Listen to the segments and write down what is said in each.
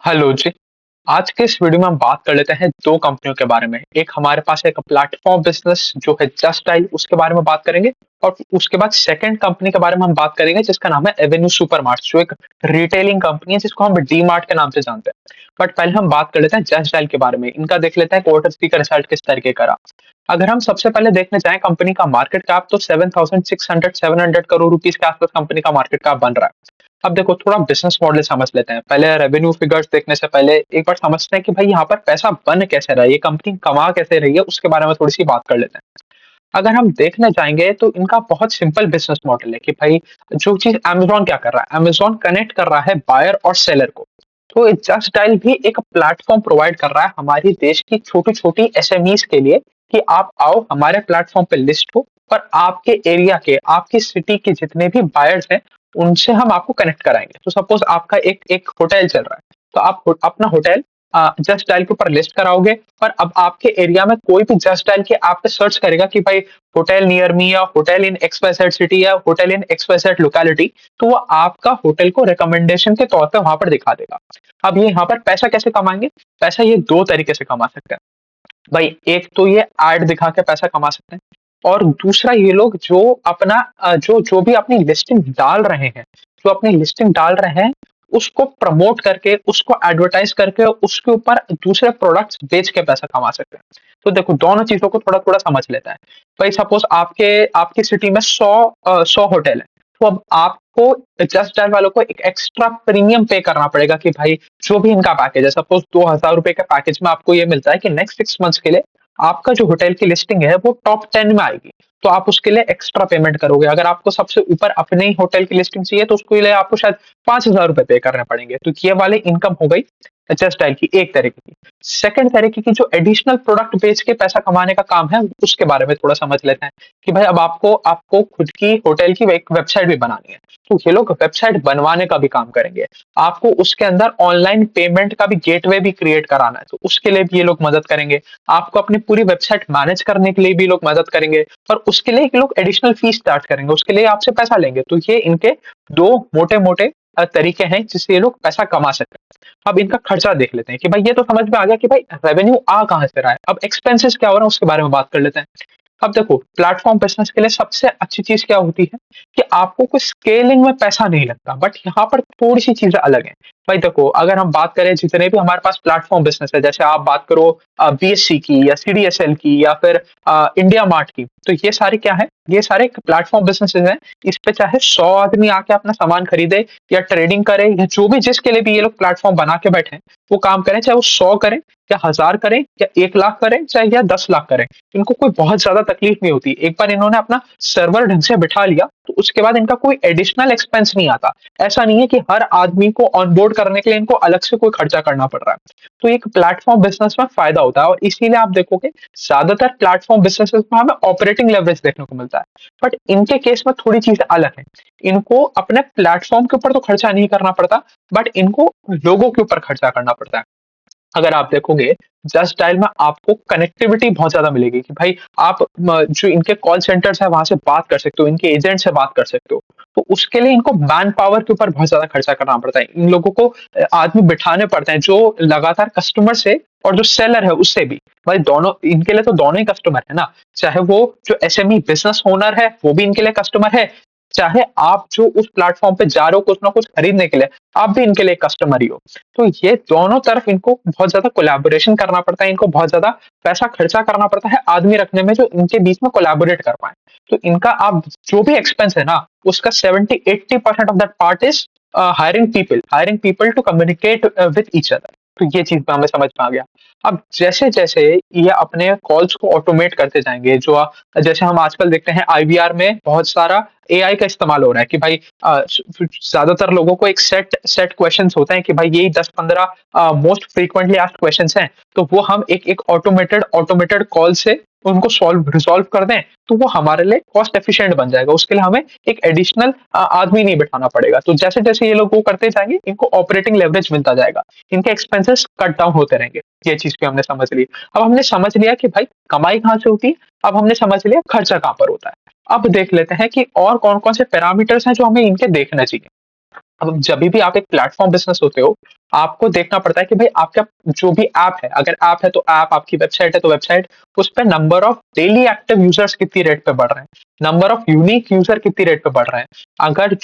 Hello जी। आज के इस वीडियो में हम बात कर लेते हैं 2 कंपनियों के बारे में। एक हमारे पास एक प्लेटफ़ॉर्म बिज़नेस जो है जस्ट डायल उसके बारे में बात करेंगे और उसके बाद सेकंड कंपनी के बारे में हम बात करेंगे जिसका नाम है एवेन्यू सुपरमार्ट्स जो एक रिटेलिंग कंपनी है जिसको हम डी-मार्ट के नाम से जानते हैं। बट पहले हम बात कर लेते हैं जस्ट डायल के बारे में। इनका देख लेते हैं क्वार्टर 3 का रिजल्ट किस तरीके का रहा। अगर हम सबसे पहले देखने जाएँ कंपनी का मार्केट कैप तो 7600 करोड़ रुपीज़ के आस-पास कंपनी का मार्केट कैप बन रहा है। अब देखो थोड़ा बिज़नेस मॉडल समझ लेते हैं। पहले रेवेन्यू फिगर्स देखने से पहले एक बार समझते हैं कि भाई यहाँ पर पैसा बन कैसे रहा है, ये कंपनी कमा कैसे रही है, उसके बारे में थोड़ी-सी बात कर लेते हैं। अगर हम देखने जाएँगे तो इनका बहुत सिंपल बिज़नेस मॉडल है कि भाई जो चीज़ अमेज़न क्या कर रहा है, अमेज़न कनेक्ट कर रहा है बायर और सेलर को। तो जस्ट डायल भी एक प्लेटफ़ॉर्म प्रोवाइड कर रहा है हमारी देश की छोटी-छोटी एसएमईज़ के लिए कि आप आओ हमारे प्लेटफ़ॉर्म पे लिस्ट हो और आपके एरिया के, आपकी सिटी के जितने भी बायर्स हैं, उनसे हम आपको कनेक्ट कराएँगे। तो सपोज़ आपका एक एक होटल चल रहा है, तो आप अपना होटल जस्ट डायल के ऊपर लिस्ट कराओगे और अब आपके एरिया में कोई भी जस्ट डायल के ऐप पे सर्च करेगा कि भाई होटल नियर मी या hotel in X Y Z city या hotel in X Y Z locality, तो वो आपका होटल को रिकमेंडेशन के तौर पे वहां पर दिखा देगा। अब ये यहाँ पर पैसा कैसे कमाएंगे? पैसा ये दो तरीके से कमा सकते हैं। भाई एक तो ये ऐड दिखा के पैसा कमा सकते हैं और दूसरा ये लोग जो अपना जो जो भी अपनी लिस्टिंग डाल रहे हैं, जो अपनी लिस्टिंग डाल रहे हैं, उसको प्रमोट करके, उसको एडवर्टाइज करके, उसके ऊपर दूसरे प्रोडक्ट्स बेच के पैसा कमा सकते हैं। तो देखो दोनों चीजों को थोड़ा-थोड़ा समझ लेता है। भाई सपोज आपके आपकी सिटी में 100 होटल है, तो अब आपको जस्ट डायल वालों को एक एक्स्ट्रा प्रीमियम पे करना पड़ेगा कि भाई जो भी इनका पैकेज है, सपोज ₹2000 के पैकेज में आपको ये मिलता है कि नेक्स्ट 6 मंथ्स के लिए आपका जो होटल की लिस्टिंग है वो टॉप 10 में आएगी। तो आप उसके लिए एक्स्ट्रा पेमेंट करोगे। अगर आपको सबसे ऊपर अपने ही होटल की लिस्टिंग चाहिए तो उसके लिए आपको शायद ₹5000 पे करने पड़ेंगे। तो ये वाली इनकम हो गई जस्ट डायल की एक तरीके की। सेकंड तरीके की जो एडिशनल प्रोडक्ट बेच के पैसा कमाने का काम है, उसके बारे में थोड़ा समझ लेते हैं कि भाई अब आपको आपको खुद की होटल की एक वेबसाइट भी बनानी है। तो ये लोग वेबसाइट बनवाने का भी काम करेंगे। आपको उसके अंदर ऑनलाइन पेमेंट का भी गेटवे भी क्रिएट कराना है, तो उसके लिए भी ये लोग मदद करेंगे। आपको अपनी पूरी वेबसाइट मैनेज करने के लिए भी लोग मदद करेंगे और उसके लिए ये लोग एडिशनल फीस चार्ज करेंगे, उसके लिए आपसे पैसा लेंगे। तो ये इनके 2 मोटे-मोटे तरीके हैं जिससे ये लोग पैसा कमा सकते हैं। अब इनका खर्चा देख लेते हैं कि भाई ये तो समझ में आ गया कि भाई रेवेन्यू आ कहाँ से रहा है। अब एक्सपेंसेस क्या हो रहा है उसके बारे में बात कर लेते हैं। अब देखो प्लेटफ़ॉर्म बिज़नेस के लिए सबसे अच्छी चीज़ क्या होती है कि आपको कोई स्केलिंग में पैसा नहीं लगता, बट यहाँ पर थोड़ी-सी चीज़ें अलग हैं। भाई देखो अगर हम बात करें जितने भी हमारे पास प्लेटफ़ॉर्म बिज़नेस है, जैसे आप बात करो बीएससी की या सीडीएसएल की या फिर इंडिया मार्ट की, तो ये सारे क्या है? ये सारे प्लेटफ़ॉर्म बिज़नेसेस हैं। इस पे चाहे 100 आदमी आके अपना सामान खरीदे या ट्रेडिंग करे या जो भी जिसके लिए भी ये लोग प्लेटफ़ॉर्म बना के बैठे हैं, वो काम करें, चाहे वो 100 करें या 1000 करें या 1 लाख करें, चाहे या 10 लाख करें। इनको कोई बहुत ज़्यादा तकलीफ नहीं होती। एक बार इन्होंने अपना सर्वर ढंग से बिठा लिया, तो उसके बाद इनका कोई एडिशनल एक्सपेंस नहीं आता। ऐसा नहीं है कि हर आदमी को ऑनबोर्ड करने के लिए इनको अलग से कोई खर्चा करना पड़ रहा है। तो एक प्लेटफ़ॉर्म बिज़नेस में फ़ायदा होता है और इसीलिए आप देखोगे ज़्यादातर प्लेटफ़ॉर्म बिज़नेसेस में हमें ऑपरेटिंग लेवरेज देखने को मिलता है। बट इनके केस में थोड़ी चीज़ें अलग हैं। इनको अपने प्लेटफ़ॉर्म के ऊपर तो खर्चा नहीं करना पड़ता, बट इनको लोगों के ऊपर खर्चा करना पड़ता है। अगर आप देखोगे जस्ट डायल में आपको कनेक्टिविटी बहुत ज़्यादा मिलेगी कि भाई आप जो इनके कॉल सेंटर्स हैं वहाँ से बात कर सकते हो, इनके एजेंट से बात कर सकते हो। तो उसके लिए इनको मैन पावर के ऊपर बहुत ज़्यादा खर्चा करना पड़ता है। इन लोगों को आदमी बिठाने पड़ते हैं जो लगातार कस्टमर से और जो सेलर है उससे भी। भाई दोनों इनके लिए तो दोनों ही कस्टमर है ना। चाहे वो जो एसएमई बिज़नेस ओनर है, वो भी इनके लिए कस्टमर है। चाहे आप जो उस प्लेटफ़ॉर्म पे जा रहे हो कुछ ना कुछ खरीदने के लिए, आप भी इनके लिए कस्टमर ही हो। तो ये दोनों तरफ इनको बहुत ज़्यादा कोलैबोरेशन करना पड़ता है, इनको बहुत ज़्यादा पैसा खर्चा करना पड़ता है आदमी रखने में जो इनके बीच में कोलैबोरेट कर पाएँ। तो इनका आप जो भी एक्सपेंस है ना, उसका 70-80% of that part is hiring people to communicate with each other. तो ये चीज़ हमें समझ में आ गया। अब जैसे-जैसे ये अपने कॉल्स को ऑटोमेट करते जाएँगे, जैसे हम आजकल देखते हैं आईवीआर में बहुत सारा एआई का इस्तेमाल हो रहा है कि भाई ज़्यादातर लोगों को एक सेट सेट क्वेश्चंस होते हैं कि भाई यही 10-15 मोस्ट फ्रीक्वेंटली आस्क्ड क्वेश्चंस हैं, तो वो हम एक-एक ऑटोमेटेड कॉल से उनको रिज़ॉल्व कर दें, तो वो हमारे लिए कॉस्ट एफिशिएंट बन जाएगा। उसके लिए हमें एक एडिशनल आदमी नहीं बिठाना पड़ेगा। तो जैसे-जैसे ये लोग वो करते जाएँगे, इनको ऑपरेटिंग लेवरेज मिलता जाएगा। इनके एक्सपेंसेस कट डाउन होते रहेंगे। ये चीज़ भी हमने समझ ली। अब हमने समझ लिया कि भाई कमाई कहाँ से होती है, अब हमने समझ लिया खर्चा कहाँ पर होता है। अब देख लेते हैं कि और कौन-कौन से पैरामीटर्स हैं जो हमें इनके देखने चाहिए। अब जभी भी आप एक प्लेटफ़ॉर्म बिज़नेस होते हो, आपको देखना पड़ता है कि भई आपका जो भी ऐप है, अगर ऐप है तो ऐप, आपकी वेबसाइट है तो वेबसाइट, उस पे number of daily active users कितनी रेट पे बढ़ रहे हैं, नंबर ऑफ यूनिक यूज़र कितनी रेट पे बढ़ रहे हैं। अगर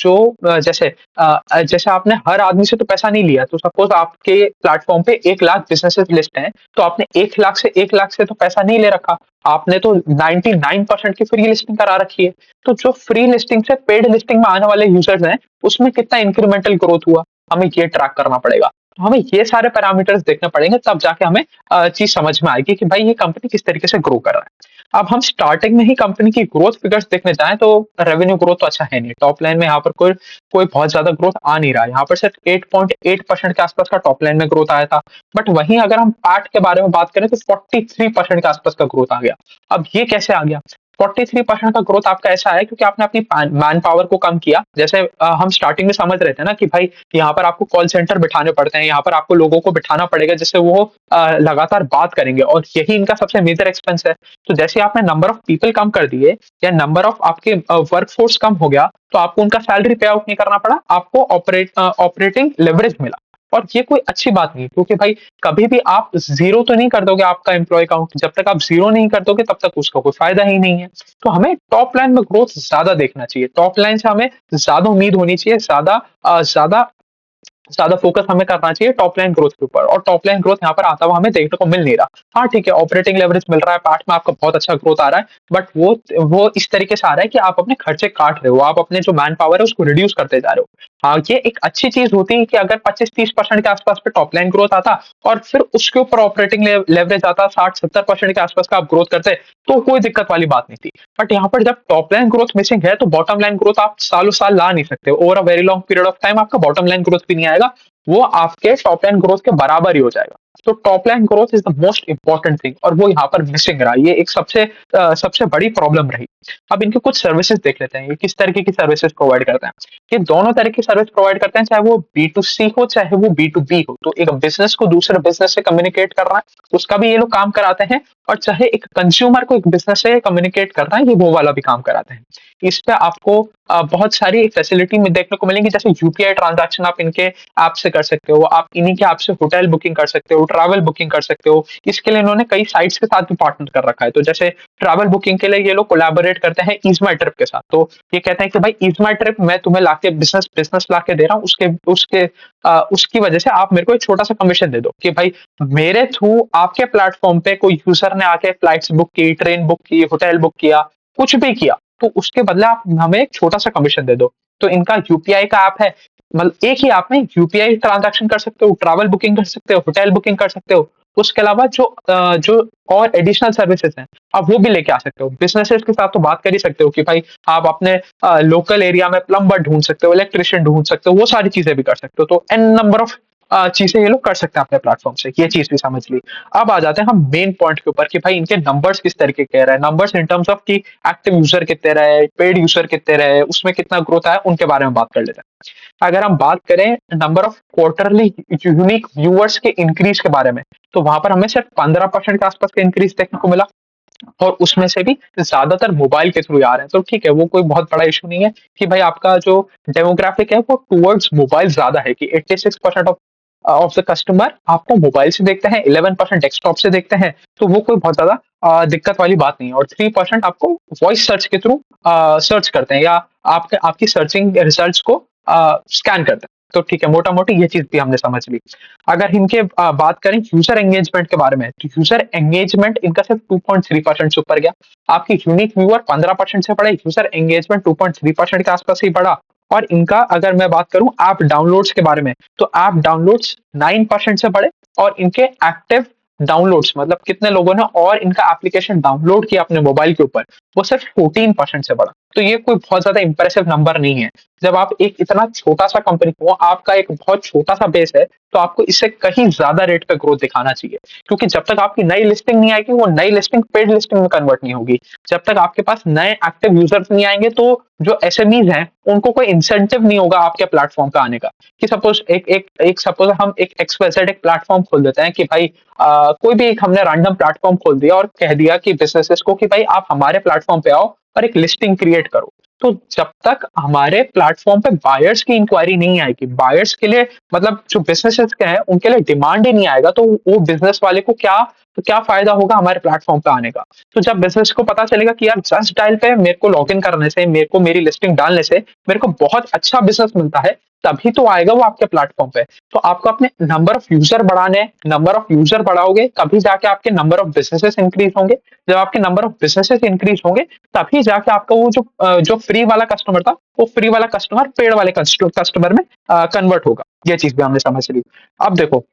जैसे आपने हर आदमी से तो पैसा नहीं लिया, तो सपोज़ आपके प्लेटफ़ॉर्म पे 1 लाख बिज़नेसेस लिस्ट हैं, तो आपने 1 लाख से तो पैसा नहीं ले रखा, आपने तो 99% की फ्री लिस्टिंग करा रखी है। तो जो फ्री लिस्टिंग से पेड लिस्टिंग में आने वाले यूज़र्स हैं, उसमें कितना इंक्रीमेंटल ग्रोथ हुआ, हमें ये ट्रैक करना पड़ेगा। तो हमें ये सारे पैरामीटर्स देखने पड़ेंगे, तब जाके हमें चीज़ समझ में आएगी कि भाई ये कंपनी किस तरीके से ग्रो कर रहा है। अब हम स्टार्टिंग में ही कंपनी की ग्रोथ फिगर्स देखने जाएँ तो रेवेन्यू ग्रोथ तो अच्छा है नहीं। टॉप लाइन में यहाँ पर कोई कोई बहुत ज़्यादा ग्रोथ आ नहीं रहा है। यहाँ पर सिर्फ 8.8% के आसपास का टॉप लाइन में ग्रोथ आया था। बट वहीं अगर हम पैट के बारे में बात करें तो 43% के आसपास का ग्रोथ आ गया। अब ये कैसे आ गया? 43% का ग्रोथ आपका ऐसा है क्योंकि आपने अपनी मैन पावर को कम किया। जैसे हम स्टार्टिंग में समझ रहे थे ना कि भाई यहाँ पर आपको कॉल सेंटर बिठाने पड़ते हैं, यहाँ पर आपको लोगों को बिठाना पड़ेगा जिससे वो लगातार बात करेंगे और यही इनका सबसे मेजर एक्सपेंस है। तो जैसे आपने नंबर ऑफ पीपल कम कर दिए या नंबर ऑफ आपके वर्कफोर्स कम हो गया, तो आपको उनका सैलरी पे आउट नहीं करना पड़ा, आपको ऑपरेटिंग लेवरेज मिला। और ये कोई अच्छी बात नहीं है क्योंकि भाई कभी भी आप ज़ीरो तो नहीं कर दोगे आपका एम्प्लॉयी काउंट, जब तक आप ज़ीरो नहीं कर दोगे तब तक उसका कोई फ़ायदा ही नहीं है। तो हमें टॉप लाइन में ग्रोथ ज़्यादा देखना चाहिए, टॉप लाइन से हमें ज़्यादा उम्मीद होनी चाहिए, ज़्यादा ज़्यादा फोकस हमें करना चाहिए टॉप लाइन ग्रोथ के ऊपर और टॉप लाइन ग्रोथ यहाँ पर आता हुआ हमें देखने को मिल नहीं रहा। हाँ, ठीक है, ऑपरेटिंग लेवरेज मिल रहा है, पैट में आपका बहुत अच्छा ग्रोथ आ रहा है, बट वो इस तरीके से आ रहा है कि आप अपने खर्चे काट रहे हो, आप अपने जो मैन पावर है उसको रिड्यूस करते जा रहे हो। हाँ, ये एक अच्छी चीज़ होती है कि अगर 25-30% के आसपास पे टॉप लाइन ग्रोथ आता और फिर उसके ऊपर ऑपरेटिंग लेवरेज आता 60-70% के आसपास का आप ग्रोथ करते, तो कोई दिक्कत वाली बात नहीं थी। बट यहाँ पर जब टॉप लाइन ग्रोथ मिसिंग है, तो बॉटम लाइन ग्रोथ आप सालों-साल ला नहीं सकते। Over a very long period of time आपका बॉटम लाइन ग्रोथ भी नहीं आएगा, वो आपके टॉप लाइन ग्रोथ के बराबर ही हो जाएगा। तो top line growth is the most important thing और वो यहाँ पर मिसिंग रहा। ये एक सबसे बड़ी प्रॉब्लम रही। अब इनके कुछ सर्विसेज़ देख लेते हैं, ये किस तरीके की सर्विसेज़ प्रोवाइड करते हैं। ये दोनों तरह की सर्विस प्रोवाइड करते हैं, चाहे वो बी2सी हो, चाहे वो बी2बी हो। तो एक बिज़नेस को दूसरे बिज़नेस से कम्युनिकेट करना है, उसका भी ये लोग काम कराते हैं और चाहे एक कंज्यूमर को एक बिज़नेस से कम्युनिकेट करना है, ये वो वाला भी काम कराते हैं। इस पे आपको बहुत सारी फैसिलिटी में देखने को मिलेंगी, जैसे यूपीआई ट्रांज़ैक्शन आप इनके ऐप से कर सकते हो, आप इन्हीं के ऐप से होटल बुकिंग कर सकते हो, ट्रैवल बुकिंग कर सकते हो। इसके लिए इन्होंने कई साइट्स के साथ भी पार्टनर कर रखा है। तो जैसे ट्रैवल बुकिंग के लिए ये लोग कोलैबोरेट करते हैं ईज़ माई ट्रिप के साथ। तो ये कहते हैं कि भाई ईज़ माई ट्रिप मैं तुम्हें लाके बिज़नेस बिज़नेस लाके दे रहा हूँ, उसके उसके उसकी वजह से आप मेरे को एक छोटा-सा कमीशन दे दो कि भाई मेरे थ्रू आपके प्लेटफ़ॉर्म पे कोई यूज़र ने आके फ्लाइट्स बुक की, ट्रेन बुक की, होटल बुक किया, कुछ भी किया, तो उसके बदले आप हमें एक छोटा-सा कमीशन दे दो। तो इनका यूपीआई का ऐप है, मतलब एक ही ऐप में यूपीआई ट्रांज़ैक्शन कर सकते हो, ट्रैवल बुकिंग कर सकते हो, होटल बुकिंग कर सकते हो। उसके अलावा जो और एडिशनल सर्विसेज़ हैं, आप वो भी लेके आ सकते हो। बिज़नेसेस के साथ तो बात कर ही सकते हो कि भाई आप अपने लोकल एरिया में प्लम्बर ढूँढ सकते हो, इलेक्ट्रीशियन ढूँढ सकते हो, वो सारी चीज़ें भी कर सकते हो। तो एन नंबर ऑफ चीज़ें ये लोग कर सकते हैं अपने प्लेटफ़ॉर्म से, ये चीज़ भी समझ ली। अब आ जाते हैं हम मेन पॉइंट के ऊपर कि भाई इनके नंबर्स किस तरीके के रहे। नंबर्स इन टर्म्स ऑफ कि एक्टिव यूज़र कितने रहे, पेड यूज़र कितने रहे, उसमें कितना ग्रोथ आया, उनके बारे में बात कर लेते हैं। अगर हम बात करें number of quarterly unique viewers के इंक्रीज़ के बारे में, तो वहाँ पर हमें सिर्फ 15% के आसपास का इंक्रीज़ देखने को मिला। और उसमें से भी ज़्यादातर मोबाइल के थ्रू आ रहे हैं। तो ठीक है, वो कोई बहुत बड़ा इश्यू नहीं है कि भाई आपका जो डेमोग्राफिक है वो टुवर्ड्स मोबाइल ज़्यादा है कि 86% ऑफ द कस्टमर आपको मोबाइल से देखते हैं, 11% डेस्कटॉप से देखते हैं, तो वो कोई बहुत ज़्यादा दिक्कत वाली बात नहीं है और 3% आपको वॉइस सर्च के थ्रू सर्च करते हैं या आपकी सर्चिंग रिजल्ट्स को स्कैन करते हैं। तो ठीक है, मोटा-मोटी ये चीज़ भी हमने समझ ली। अगर इनके बात करें यूज़र एंगेजमेंट के बारे में, तो यूज़र एंगेजमेंट इनका सिर्फ 2.3% से ऊपर गया। आपके यूनिक व्यूअर 15% से बढ़े, यूज़र एंगेजमेंट 2.3% के आसपास ही बढ़ा और इनका अगर मैं बात करूँ ऐप डाउनलोड्स के बारे में, तो ऐप डाउनलोड्स 9% से बढ़े और इनके एक्टिव डाउनलोड्स मतलब कितने लोगों ने और इनका एप्लीकेशन डाउनलोड किया अपने मोबाइल के ऊपर, वो सिर्फ 14% से बढ़ा। तो ये कोई बहुत ज़्यादा इम्प्रेसिव नंबर नहीं है। जब आप एक इतना छोटा-सा कंपनी हो, आपका एक बहुत छोटा-सा बेस है, तो आपको इससे कहीं ज़्यादा रेट पे ग्रोथ दिखाना चाहिए। क्योंकि जब तक आपकी नई लिस्टिंग नहीं आएगी, वो नई लिस्टिंग पेड लिस्टिंग में कन्वर्ट नहीं होगी। जब तक आपके पास नए एक्टिव यूज़र्स नहीं आएँगे, तो जो एसएमईज़ हैं, उनको कोई इंसेंटिव नहीं होगा आपके प्लेटफ़ॉर्म पे आने का। कि सपोज़ एक एक एक सपोज़ हम एक एक्सवाईज़ेड एक प्लेटफ़ॉर्म खोल देते हैं कि भाई कोई भी एक हमने रैंडम प्लेटफ़ॉर्म खोल दिया और कह दिया कि बिज़नेसेस को कि भाई आप हमारे प्लेटफ़ॉर्म पे आओ और एक लिस्टिंग क्रिएट करो। तो जब तक हमारे प्लेटफ़ॉर्म पे बायर्स की इंक्वायरी नहीं आएगी, बायर्स के लिए मतलब जो बिज़नेसेस के हैं, उनके लिए डिमांड ही नहीं आएगा, तो वो बिज़नेस वाले को क्या फ़ायदा होगा हमारे प्लेटफ़ॉर्म पे आने का? तो जब बिज़नेस को पता चलेगा कि यार जस्ट डायल पे मेरे को लॉगिन करने से, मेरे को मेरी लिस्टिंग डालने से, मेरे को बहुत अच्छा बिज़नेस मिलता है, तभी तो आएगा वो आपके प्लेटफ़ॉर्म पे। तो आपको अपने नंबर ऑफ यूज़र बढ़ाने हैं, नंबर ऑफ यूज़र बढ़ाओगे, तभी जाके आपके नंबर ऑफ बिज़नेसेस इंक्रीज़ होंगे। जब आपके नंबर ऑफ बिज़नेसेस इंक्रीज़ होंगे, तभी जाके आपका वो जो फ्री वाला कस्टमर था, वो फ्री वाला कस्टमर पेड वाले कस्टमर में कन्वर्ट होगा। ये चीज़ भी हमने समझ ली। अब देखो,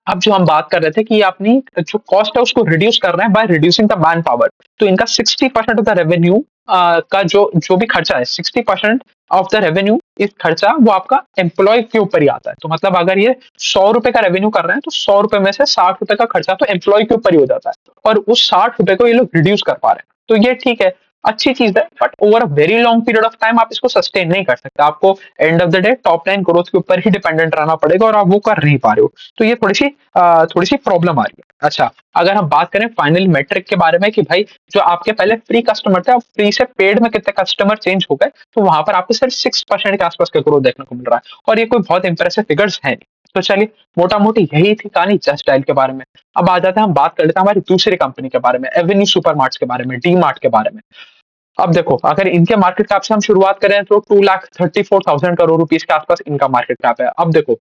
अब जो हम बात कर रहे थे कि अपनी जो कॉस्ट है उसको रिड्यूस कर रहे हैं by reducing the man power. तो इनका 60% ऑफ द रेवेन्यू का जो भी खर्चा है, 60% ऑफ द रेवेन्यू इस खर्चा वो आपका एम्प्लॉय के ऊपर ही आता है। तो मतलब अगर ये 100 रुपए का रेवेन्यू कर रहे हैं तो 100 रुपए में से 60 रुपए का खर्चा तो एम्प्लॉय के ऊपर ही हो जाता है, और उस 60 रुपए को ये लोग रिड्यूस कर पा रहे हैं। तो ये ठीक है, अच्छी चीज है, but over a very long period of time आप इसको सस्टेन नहीं कर सकते। आपको end of the day top line growth के ऊपर ही डिपेंडेंट रहना पड़ेगा, और आप वो कर नहीं पा रहे हो। तो ये थोड़ी सी प्रॉब्लम आ रही है। अच्छा, अगर हम बात करें फाइनल मेट्रिक के बारे में कि भाई जो आपके पहले फ्री कस्टमर थे, अब फ्री से पेड में कितने कस्टमर चेंज हो गए, तो वहां पर आपको सिर्फ 6% के आसपास का ग्रोथ देखने को मिल रहा है, और ये कोई बहुत इंप्रेसिव फिगर्स है नहीं। तो चलिए, मोटा मोटी यही थी कहानी जस्ट डायल के बारे में। अब आ जाते हैं, हम बात कर लेते हैं हमारी दूसरी कंपनी के बारे में, एवेन्यू सुपरमार्ट्स के बारे में, डी मार्ट के बारे में। अब देखो, अगर इनके मार्केट कैप से हम शुरुआत करें तो 2,34,000 करोड़ रुपीज के आसपास इनका मार्केट कैप है। अब देखो,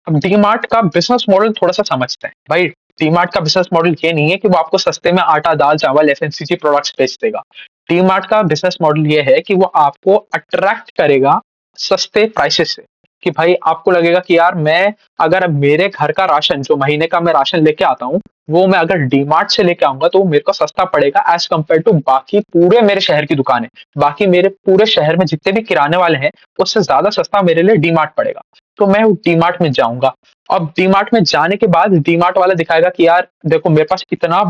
अब डीमार्ट का बिजनेस मॉडल थोड़ा सा समझते हैं भाई। डीमार्ट का बिजनेस मॉडल ये नहीं है कि वो आपको सस्ते में आटा दाल चावल एफएमसीजी प्रोडक्ट्स बेच देगा। डीमार्ट का बिजनेस मॉडल ये है कि वो आपको अट्रैक्ट करेगा सस्ते प्राइसेस से, कि भाई आपको लगेगा कि यार मैं, अगर मेरे घर का राशन जो महीने का मैं राशन लेके आता हूँ, वो मैं अगर डीमार्ट से लेके आऊंगा तो वो मेरे को सस्ता पड़ेगा एज कम्पेयर टू बाकी पूरे मेरे शहर की दुकानें। बाकी मेरे पूरे शहर में जितने भी किराने वाले हैं, उससे ज्यादा सस्ता मेरे लिए डीमार्ट पड़ेगा। तो मैं डीमार्ट में जाऊंगा। अब डीमार्ट में जाने के बाद डीमार्ट वाला दिखाएगा कि यार देखो, मेरे पास इतना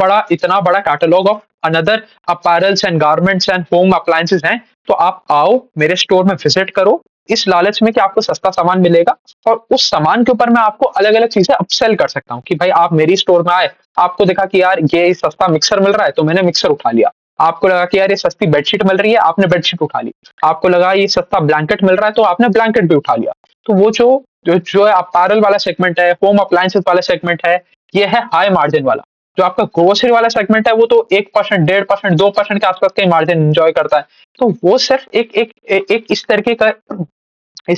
बड़ा catalogue of another apparels and garments and home appliances हैं, तो आप आओ मेरे स्टोर में विजिट करो, इस लालच में कि आपको सस्ता सामान मिलेगा, और उस सामान के ऊपर मैं आपको अलग अलग चीजें अपसेल कर सकता हूँ। कि भाई आप मेरी स्टोर में आए, आपको देखा कि यार ये सस्ता मिक्सर मिल रहा है, तो मैंने मिक्सर उठा लिया। आपको लगा कि यार ये सस्ती बेडशीट मिल रही है, आपने बेडशीट उठा ली। आपको लगा ये सस्ता ब्लैंकेट मिल रहा है, तो आपने ब्लैंकेट भी उठा लिया। तो वो जो अपैरल वाला सेगमेंट है, होम अप्लायंसेस वाला सेगमेंट है, ये है हाई मार्जिन वाला। जो आपका ग्रोसरी वाला सेगमेंट है, वो तो 1%, 1.5%, 2% के आसपास का मार्जिन एंजॉय करता है। तो वो सिर्फ एक इस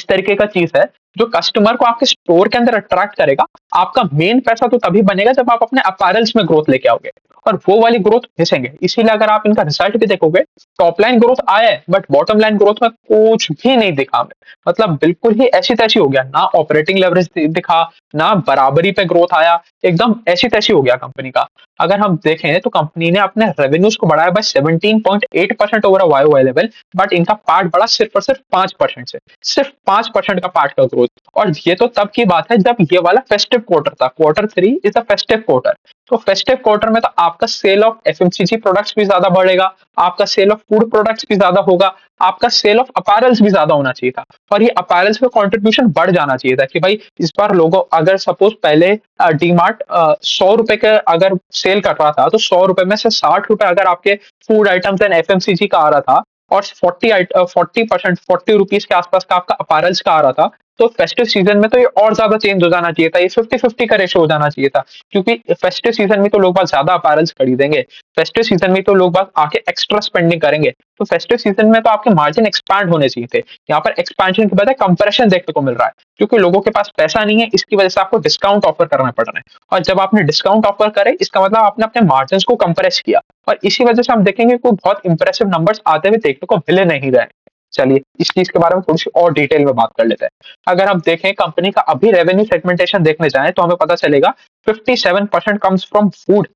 तरीके का चीज है जो कस्टमर को आपके स्टोर के अंदर अट्रैक्ट करेगा। आपका मेन पैसा तो तभी बनेगा जब आप अपने अपैरल्स में ग्रोथ लेके आओगे, और वो वाली ग्रोथ मिसेंगे। इसीलिए अगर आप इनका रिजल्ट भी देखोगे, टॉप लाइन ग्रोथ आया है, बट बॉटम लाइन ग्रोथ में कुछ भी नहीं दिखा हमें। मतलब बिल्कुल ही ऐसी तैसी हो गया, ना ऑपरेटिंग लेवरेज दिखा, ना बराबरी पे ग्रोथ आया, एकदम ऐसी तैसी हो गया कंपनी का। अगर हम देखें तो कंपनी ने अपने रेवेन्यूज को बढ़ाया by 17.8% over a Y level, but इनका पार्ट बढ़ा सिर्फ और सिर्फ 5% से, सिर्फ 5% का पार्ट का ग्रोथ। और ये तो तब की बात है जब ये वाला फेस्टिव क्वार्टर था, Q3 is the festive quarter. तो फेस्टिव क्वार्टर में तो आपका सेल ऑफ एफएमसीजी प्रोडक्ट्स भी ज्यादा बढ़ेगा, आपका सेल ऑफ फूड प्रोडक्ट्स भी ज्यादा होगा, आपका सेल ऑफ अपैरल्स भी ज्यादा होना चाहिए था, और ये अपैरल्स का कंट्रीब्यूशन बढ़ जाना चाहिए था। कि भाई इस बार लोगों, अगर सपोज पहले डीमार्ट 100 रुपए का अगर सेल कर रहा था, तो 100 रुपए में से 60 रुपए अगर आपके फूड आइटम्स एंड एफएमसीजी का आ रहा था, और 40% 40 रुपीज के आसपास का आपका अपैरल्स का आ रहा था, तो फेस्टिव सीजन में तो ये और ज्यादा चेंज हो जाना चाहिए था, ये 50-50 का रेशो हो जाना चाहिए था। क्योंकि फेस्टिव सीजन में तो लोग बाग ज्यादा अपैरल्स खरीदेंगे, फेस्टिव सीजन में तो लोग बाग आके एक्स्ट्रा स्पेंडिंग करेंगे, तो फेस्टिव सीजन में तो आपके मार्जिन एक्सपैंड होने चाहिए थे। यहाँ पर एक्सपेंशन के बजाय कंप्रेशन देखने को मिल रहा है, क्योंकि लोगों के पास पैसा नहीं है, इसकी वजह से आपको डिस्काउंट ऑफर करना पड़ रहा है। और जब आपने डिस्काउंट ऑफर करे, इसका मतलब आपने अपने मार्जिन को कंप्रेस किया, और इसी वजह से हम देखेंगे कोई बहुत इंप्रेसिव नंबर्स आते हुए देखने को मिले नहीं रहे। चलिए, इस चीज के बारे में थोड़ी सी और डिटेल में बात कर लेते हैं। अगर हम देखें कंपनी का अभी रेवेन्यू सेगमेंटेशन देखने जाएं, तो हमें पता चलेगा 57% comes from food,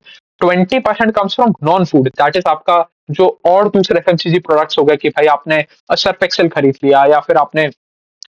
20% comes from non food, that is आपका जो और दूसरे एफएमसीजी प्रोडक्ट्स हो गए, कि भाई आपने सर्फ एक्सेल खरीद लिया, या फिर आपने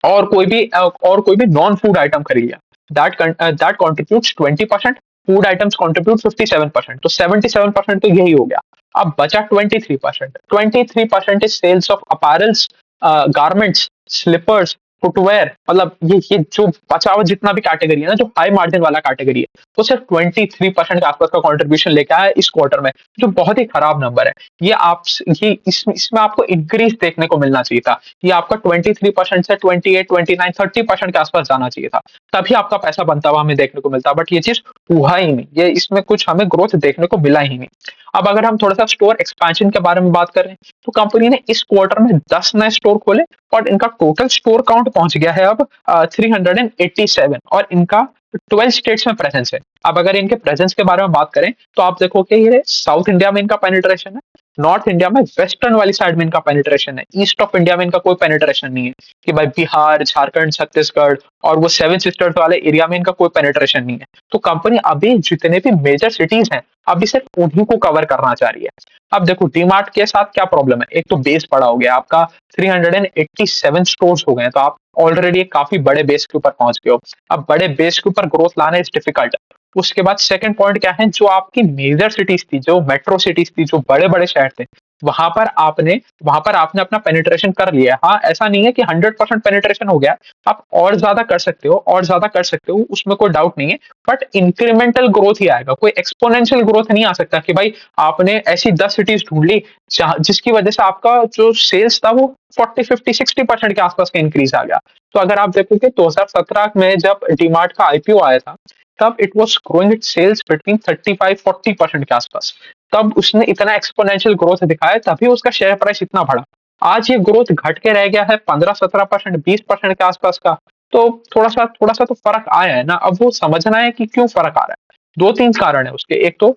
और कोई भी नॉन फूड आइटम खरीद लिया, that contributes 20%, food items contribute 57%, तो 77% तो यही हो गया। अब बचा 23%, 23% is sales of apparels, garments, slippers, footwear, मतलब ये जो बचा हुआ जितना भी कैटेगरी है ना, जो हाई मार्जिन वाला कैटेगरी है, वो सिर्फ 23% के आसपास का कंट्रीब्यूशन लेके आया है इस क्वार्टर में, जो बहुत ही खराब नंबर है। ये आप ये इसमें आपको इंक्रीज देखने को मिलना चाहिए था। ये आपका 23% से 28, 29, 30% के आसपास जाना चाहिए था, तभी आपका पैसा बनता हुआ हमें देखने को मिलता, बट ये चीज हुआ ही नहीं। ये इसमें कुछ हमें ग्रोथ देखने को मिला ही नहीं। अब अगर हम थोड़ा सा स्टोर एक्सपेंशन के बारे में बात करें, तो कंपनी ने इस क्वार्टर में 10 नए स्टोर खोले और इनका टोटल स्टोर काउंट पहुंच गया है अब 387, और इनका 12 स्टेट्स में प्रेजेंस है। अब अगर इनके प्रेजेंस के बारे में बात करें, तो आप देखो कि ये साउथ इंडिया में इनका पेनिट्रेशन है, नॉर्थ इंडिया में वेस्टर्न वाली साइड में इनका पेनिट्रेशन है, ईस्ट ऑफ इंडिया में इनका कोई पेनिट्रेशन नहीं है, कि भाई बिहार, झारखंड, छत्तीसगढ़ और वो सेवन सिस्टर्स वाले एरिया में इनका कोई पेनिट्रेशन नहीं है। तो कंपनी अभी जितने भी मेजर सिटीज हैं, अभी सिर्फ उन्हीं को कवर करना चाह रही है। अब देखो डीमार्ट के साथ क्या प्रॉब्लम है, एक तो बेस बड़ा हो गया आपका, 387 स्टोर्स हो गए हैं, तो आप ऑलरेडी एक काफी बड़े बेस के ऊपर पहुंच गए हो। अब बड़े बेस के ऊपर ग्रोथ लाना इज डिफिकल्ट। उसके बाद सेकंड पॉइंट क्या है, जो आपकी मेजर सिटीज थी, जो मेट्रो सिटीज थी, जो बड़े बड़े शहर थे, वहां पर आपने अपना पेनिट्रेशन कर लिया है। हाँ, ऐसा नहीं है कि 100% पेनिट्रेशन हो गया, आप और ज्यादा कर सकते हो, और ज्यादा कर सकते हो, उसमें कोई डाउट नहीं है, बट इंक्रीमेंटल ग्रोथ ही आएगा, कोई एक्सपोनेंशियल ग्रोथ नहीं आ सकता कि भाई आपने ऐसी 10 सिटीज ढूंढ ली जिसकी वजह से आपका जो सेल्स था वो 40, 50, 60% के आसपास का इंक्रीज आ गया। तो अगर आप देखोगे 2017 में जब डीमार्ट का आईपीओ आया था, तब it was growing it sales between 35, 40% के आसपास। तब उसने इतना एक्सपोनेंशियल ग्रोथ दिखाया, तभी उसका शेयर प्राइस इतना बढ़ा। आज ये ग्रोथ घट के रह गया है 15, 17%, 20% के आसपास का। तो थोड़ा सा तो फर्क आया है ना। अब वो समझना है कि क्यों फर्क आ रहा है। दो तीन कारण है उसके। एक तो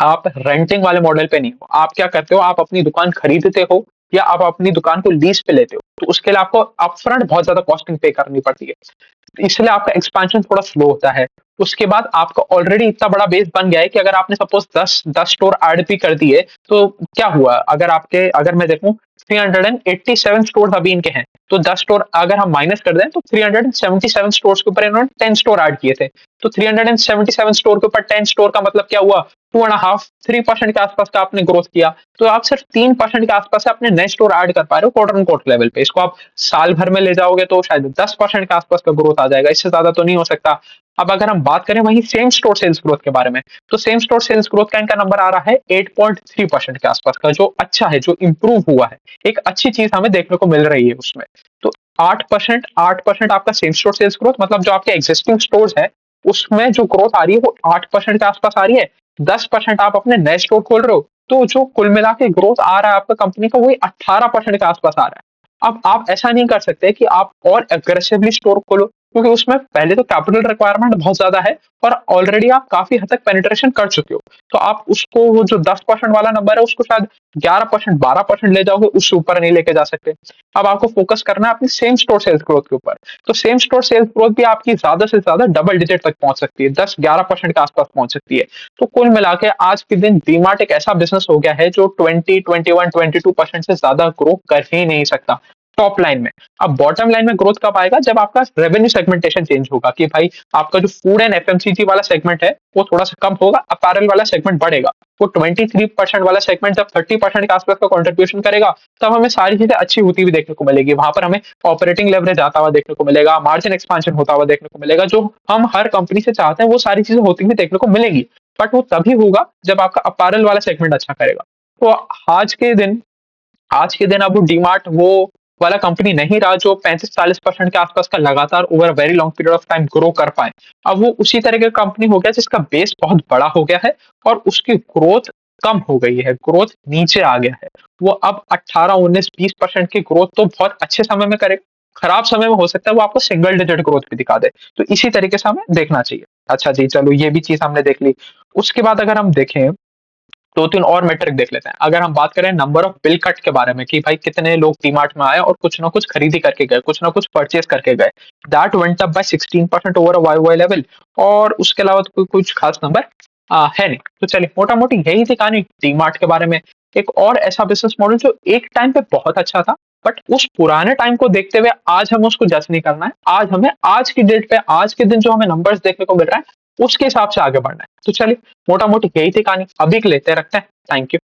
आप रेंटिंग वाले मॉडल पे नहीं हो। आप क्या करते हो, आप अपनी दुकान खरीदते हो या आप अपनी दुकान को लीज पे लेते हो, तो उसके लिए आपको अपफ्रंट बहुत ज्यादा कॉस्टिंग पे करनी पड़ती है, इसलिए आपका एक्सपेंशन थोड़ा स्लो होता है। उसके बाद आपका ऑलरेडी इतना बड़ा बेस बन गया है कि अगर आपने सपोज 10 स्टोर ऐड भी कर दिए, तो क्या हुआ, अगर मैं देखूं 387 स्टोर अभी इनके हैं, तो 10 स्टोर अगर हम माइनस कर दें, तो 377 स्टोर के ऊपर इन्होंने 10 स्टोर ऐड किए थे। तो 377 स्टोर के ऊपर 10 स्टोर का मतलब क्या हुआ, 2.5, 3% के आसपास का आपने ग्रोथ किया। तो आप सिर्फ 3% के आसपास से अपने नए स्टोर ऐड कर पा रहे हो क्वार्टर ऑन क्वार्टर लेवल पे। इसको आप साल भर में ले जाओगे तो शायद 10% के आसपास का ग्रोथ आ जाएगा, इससे ज्यादा तो नहीं हो सकता। अब अगर हम बात करें वहीं सेम स्टोर सेल्स ग्रोथ के बारे में, तो सेम स्टोर सेल्स ग्रोथ का इनका नंबर आ रहा है 8.3% के आसपास का, जो अच्छा है, जो इंप्रूव हुआ है। एक अच्छी चीज हमें देखने को मिल रही है उसमें। तो 8% आपका सेम स्टोर सेल्स ग्रोथ, मतलब जो आपके एग्जिस्टिंग स्टोर्स है उसमें जो ग्रोथ आ रही है वो 8% के आसपास आ रही है। 10% आप अपने नए स्टोर खोल रहे हो, तो जो कुल मिला के ग्रोथ आ रहा है आपका कंपनी का, वही 18% के आसपास आ रहा है। अब आप ऐसा नहीं कर सकते कि आप और एग्रेसिवली स्टोर खोलो, क्योंकि उसमें पहले तो कैपिटल रिक्वायरमेंट बहुत ज्यादा है, और ऑलरेडी आप काफी हद तक पेनिट्रेशन कर चुके हो। तो आप उसको, वो जो 10% वाला नंबर है, उसको शायद 11%, 12% ले जाओगे, उससे ऊपर नहीं लेके जा सकते। अब आपको फोकस करना है अपनी सेम स्टोर सेल्स ग्रोथ के ऊपर। तो सेम स्टोर सेल्स ग्रोथ भी आपकी ज्यादा से ज्यादा डबल डिजिट तक पहुंच सकती है, 10, 11% के आसपास पहुंच सकती है। तो कुल मिला के आज के दिन डीमार्ट एक ऐसा बिजनेस हो गया है जो 20, 21, 22% से ज्यादा ग्रो कर ही नहीं सकता टॉप लाइन में। अब बॉटम लाइन में ग्रोथ कब आएगा, जब आपका रेवेन्यू सेगमेंटेशन चेंज होगा, कि भाई आपका जो फूड एंड एफएमसीजी वाला सेगमेंट है वो थोड़ा सा कम होगा, अपैरल वाला सेगमेंट बढ़ेगा। वो 23% वाला सेगमेंट जब 30% के आसपास का कंट्रीब्यूशन करेगा, तब हमें सारी चीजें अच्छी होती हुई देखने को मिलेगी। वहां पर हमें ऑपरेटिंग लेवरेज आता हुआ देखने को मिलेगा, मार्जिन एक्सपांशन होता हुआ देखने को मिलेगा, जो हम हर कंपनी से चाहते हैं। वो सारी चीजें होती हुई देखने को मिलेगी, बट वो तभी होगा जब आपका अपैरल वाला सेगमेंट अच्छा करेगा। तो आज के दिन अब वो डीमार्ट वो वाला कंपनी नहीं रहा जो 35, 40% के आसपास का लगातार over very long period of time grow कर पाए। अब वो उसी तरह का कंपनी हो गया जिसका बेस बहुत बड़ा हो गया है और उसकी ग्रोथ कम हो गई है, ग्रोथ नीचे आ गया है। वो अब 18, 19, 20% की ग्रोथ तो बहुत अच्छे समय में करे, खराब समय में हो सकता है वो आपको सिंगल डिजिट ग्रोथ भी दिखा दे। तो इसी तरीके से हमें देखना चाहिए। अच्छा जी, चलो ये भी चीज हमने देख ली। उसके बाद अगर हम देखें, दो तीन और मेट्रिक देख लेते हैं। अगर हम बात करें नंबर ऑफ बिल कट के बारे में, कि भाई कितने लोग डीमार्ट में आए और कुछ ना कुछ खरीदी करके गए, कुछ ना कुछ परचेज करके गए, that went up by 16% over a Y level. और उसके अलावा तो कोई कुछ खास नंबर है नहीं। तो चलिए, मोटा मोटी यही थी कहानी डीमार्ट के बारे में। एक और ऐसा बिजनेस मॉडल जो एक टाइम पे बहुत अच्छा था, बट उस पुराने टाइम को देखते हुए आज हमें उसको जज नहीं करना है। आज हमें आज की डेट पे, आज के दिन जो हमें नंबर्स देखने को मिल रहा है, उसके हिसाब से आगे बढ़ना है। तो चलिए, मोटा मोटी यही थी कहानी। अभी के लिए इतने रखते हैं। Thank you.